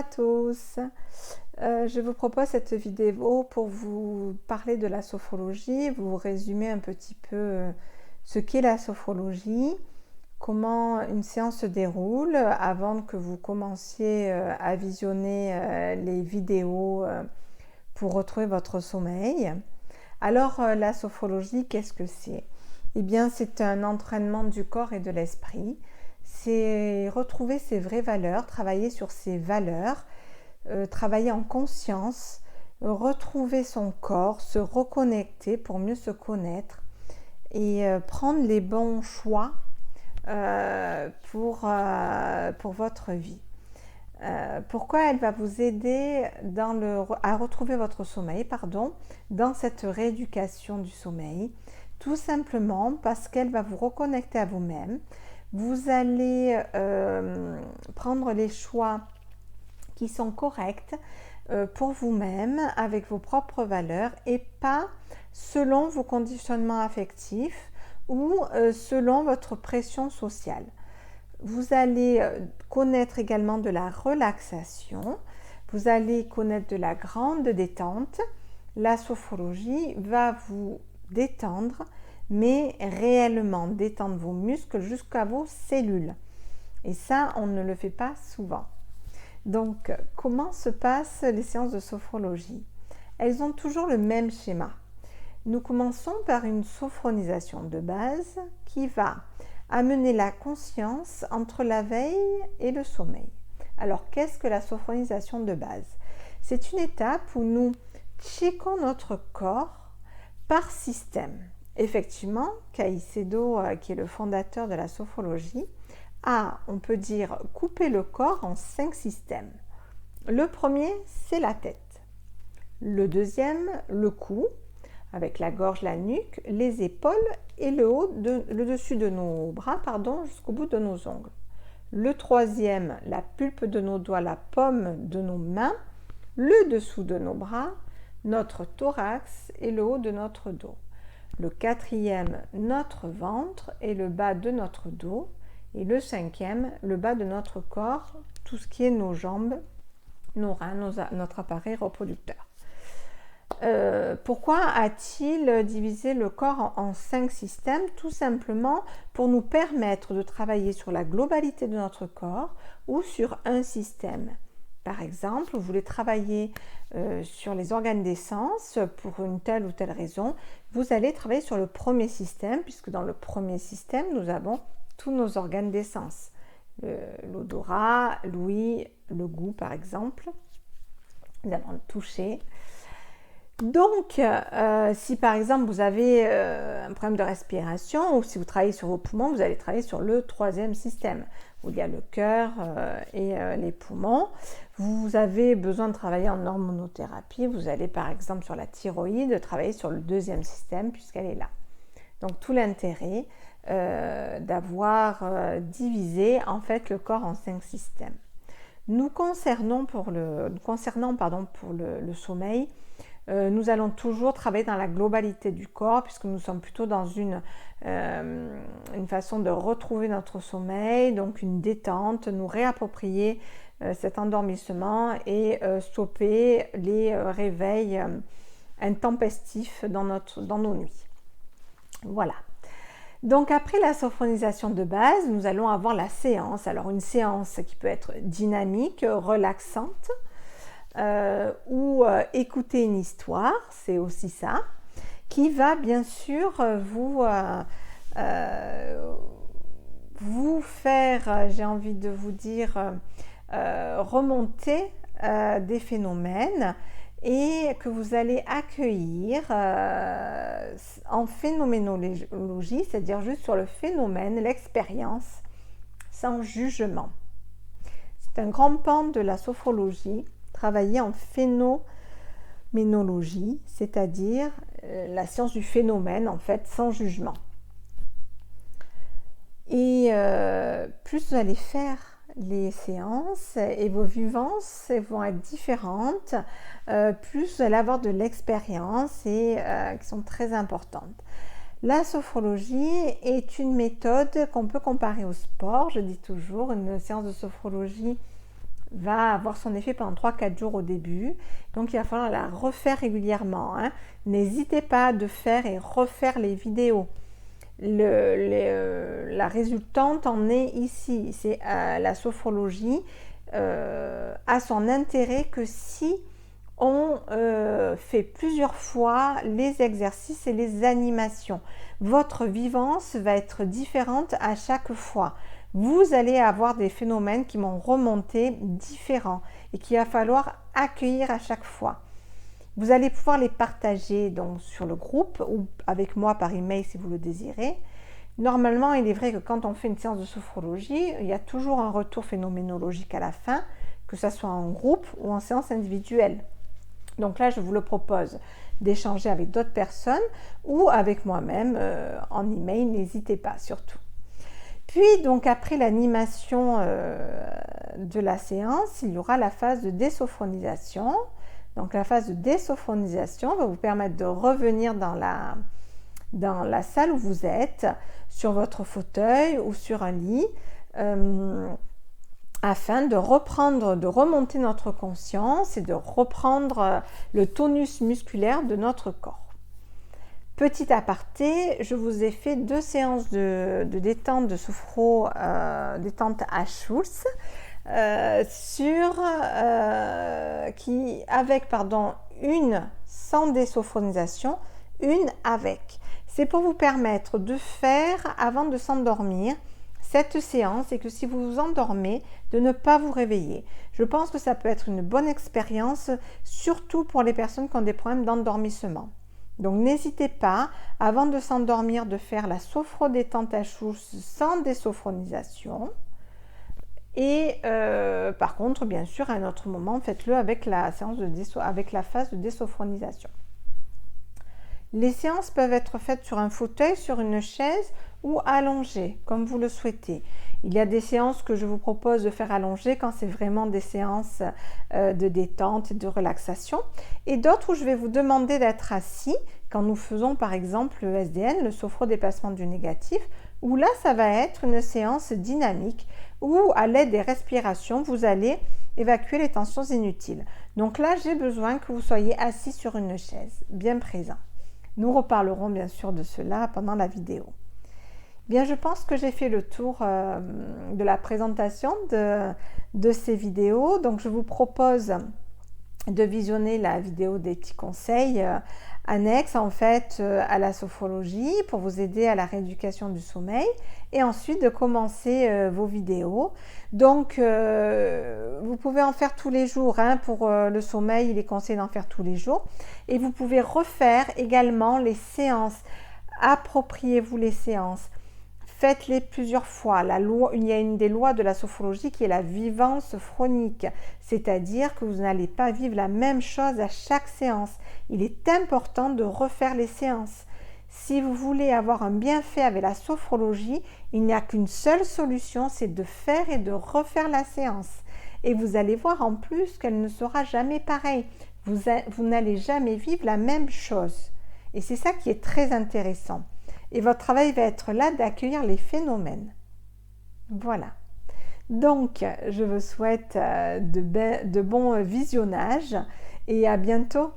tous, je vous propose cette vidéo pour vous parler de la sophrologie, vous résumer un petit peu ce qu'est la sophrologie, comment une séance se déroule avant que vous commenciez à visionner les vidéos pour retrouver votre sommeil. Alors la sophrologie, qu'est-ce que c'est? Eh bien, c'est un entraînement du corps et de l'esprit. C'est retrouver ses vraies valeurs, travailler sur ses valeurs, travailler en conscience, retrouver son corps, se reconnecter pour mieux se connaître et prendre les bons choix pour votre vie. Pourquoi elle va vous aider à retrouver votre sommeil, dans cette rééducation du sommeil? Tout simplement parce qu'elle va vous reconnecter à vous-même. Vous allez prendre les choix qui sont corrects pour vous-même, avec vos propres valeurs et pas selon vos conditionnements affectifs ou selon votre pression sociale. Vous allez connaître également de la relaxation, vous allez connaître de la grande détente. La sophrologie va vous détendre, mais réellement détendre vos muscles jusqu'à vos cellules. Et ça, on ne le fait pas souvent. Donc, comment se passent les séances de sophrologie? Elles ont toujours le même schéma. Nous commençons par une sophronisation de base qui va amener la conscience entre la veille et le sommeil. Alors, qu'est-ce que la sophronisation de base? C'est une étape où nous checkons notre corps par système. Effectivement, Caicedo, qui est le fondateur de la sophrologie, a, on peut dire, coupé le corps en 5 systèmes. Le premier, c'est la tête. Le deuxième, le cou, avec la gorge, la nuque, les épaules et le dessus de nos bras, jusqu'au bout de nos ongles. Le troisième, la pulpe de nos doigts, la paume de nos mains, le dessous de nos bras, notre thorax et le haut de notre dos. Le quatrième, notre ventre et le bas de notre dos. Et le cinquième, le bas de notre corps, tout ce qui est nos jambes, nos reins, notre appareil reproducteur. Pourquoi a-t-il divisé le corps en 5 systèmes? Tout simplement pour nous permettre de travailler sur la globalité de notre corps ou sur un système. Par exemple, vous voulez travailler sur les organes des sens pour une telle ou telle raison, vous allez travailler sur le premier système, puisque dans le premier système, nous avons tous nos organes des sens. L'odorat, l'ouïe, le goût par exemple. Nous allons le toucher. Donc, si par exemple vous avez un problème de respiration ou si vous travaillez sur vos poumons, vous allez travailler sur le troisième système où il y a le cœur et les poumons. Vous avez besoin de travailler en hormonothérapie, vous allez par exemple sur la thyroïde travailler sur le deuxième système puisqu'elle est là. Donc tout l'intérêt d'avoir divisé en fait le corps en 5 systèmes. Nous concernant pour le sommeil, nous allons toujours travailler dans la globalité du corps puisque nous sommes plutôt dans une façon de retrouver notre sommeil, donc une détente, nous réapproprier cet endormissement et stopper les réveils intempestifs dans nos nuits. Voilà. Donc après la sophronisation de base, nous allons avoir la séance. Alors une séance qui peut être dynamique, relaxante, ou écouter une histoire, c'est aussi ça, qui va bien sûr vous faire, j'ai envie de vous dire, remonter des phénomènes et que vous allez accueillir en phénoménologie, c'est-à-dire juste sur le phénomène, l'expérience, sans jugement. C'est un grand pan de la sophrologie, travailler en phénoménologie, c'est-à-dire la science du phénomène, en fait, sans jugement. Et plus vous allez faire les séances et vos vivances vont être différentes, plus vous allez avoir de l'expérience et qui sont très importantes. La sophrologie est une méthode qu'on peut comparer au sport. Je dis toujours, une séance de sophrologie va avoir son effet pendant 3-4 jours au début. Donc, il va falloir la refaire régulièrement. N'hésitez pas de faire et refaire les vidéos. La résultante en est ici. C'est la sophrologie a son intérêt que si on fait plusieurs fois les exercices et les animations. Votre vivance va être différente à chaque fois. Vous allez avoir des phénomènes qui vont remonter différents et qu'il va falloir accueillir à chaque fois. Vous allez pouvoir les partager donc sur le groupe ou avec moi par email si vous le désirez. Normalement, il est vrai que quand on fait une séance de sophrologie, il y a toujours un retour phénoménologique à la fin, que ce soit en groupe ou en séance individuelle. Donc là, je vous le propose d'échanger avec d'autres personnes ou avec moi-même en email, n'hésitez pas surtout. Puis, donc après l'animation de la séance, il y aura la phase de désophronisation. Donc la phase de désophronisation va vous permettre de revenir dans la salle où vous êtes, sur votre fauteuil ou sur un lit, afin de remonter notre conscience et de reprendre le tonus musculaire de notre corps. Petit aparté, je vous ai fait 2 séances de détente de sophro, détente à Schulz, une sans désophronisation, une avec. C'est pour vous permettre de faire avant de s'endormir cette séance et que si vous vous endormez, de ne pas vous réveiller. Je pense que ça peut être une bonne expérience, surtout pour les personnes qui ont des problèmes d'endormissement. Donc n'hésitez pas, avant de s'endormir, de faire la sophro-détente à Schulz sans désophronisation. Et par contre, bien sûr, à un autre moment, faites-le avec la phase de désophronisation. Les séances peuvent être faites sur un fauteuil, sur une chaise ou allongées, comme vous le souhaitez. Il y a des séances que je vous propose de faire allongées quand c'est vraiment des séances de détente et de relaxation. Et d'autres où je vais vous demander d'être assis, quand nous faisons par exemple le SDN, le sophro-déplacement du négatif, où là, ça va être une séance dynamique où, à l'aide des respirations, vous allez évacuer les tensions inutiles. Donc là, j'ai besoin que vous soyez assis sur une chaise, bien présent. Nous reparlerons bien sûr de cela pendant la vidéo. Bien, je pense que j'ai fait le tour de la présentation de ces vidéos. Donc, je vous propose de visionner la vidéo des petits conseils annexes en fait à la sophrologie pour vous aider à la rééducation du sommeil et ensuite de commencer vos vidéos. Donc, vous pouvez en faire tous les jours. Pour le sommeil, il est conseillé d'en faire tous les jours. Et vous pouvez refaire également les séances. Appropriez-vous les séances. Faites-les plusieurs fois. Il y a une des lois de la sophrologie qui est la vivance chronique, c'est-à-dire que vous n'allez pas vivre la même chose à chaque séance. Il est important de refaire les séances. Si vous voulez avoir un bienfait avec la sophrologie, il n'y a qu'une seule solution, c'est de faire et de refaire la séance. Et vous allez voir en plus qu'elle ne sera jamais pareille. Vous n'allez jamais vivre la même chose. Et c'est ça qui est très intéressant. Et votre travail va être là d'accueillir les phénomènes. Voilà. Donc, je vous souhaite de bons visionnages et à bientôt.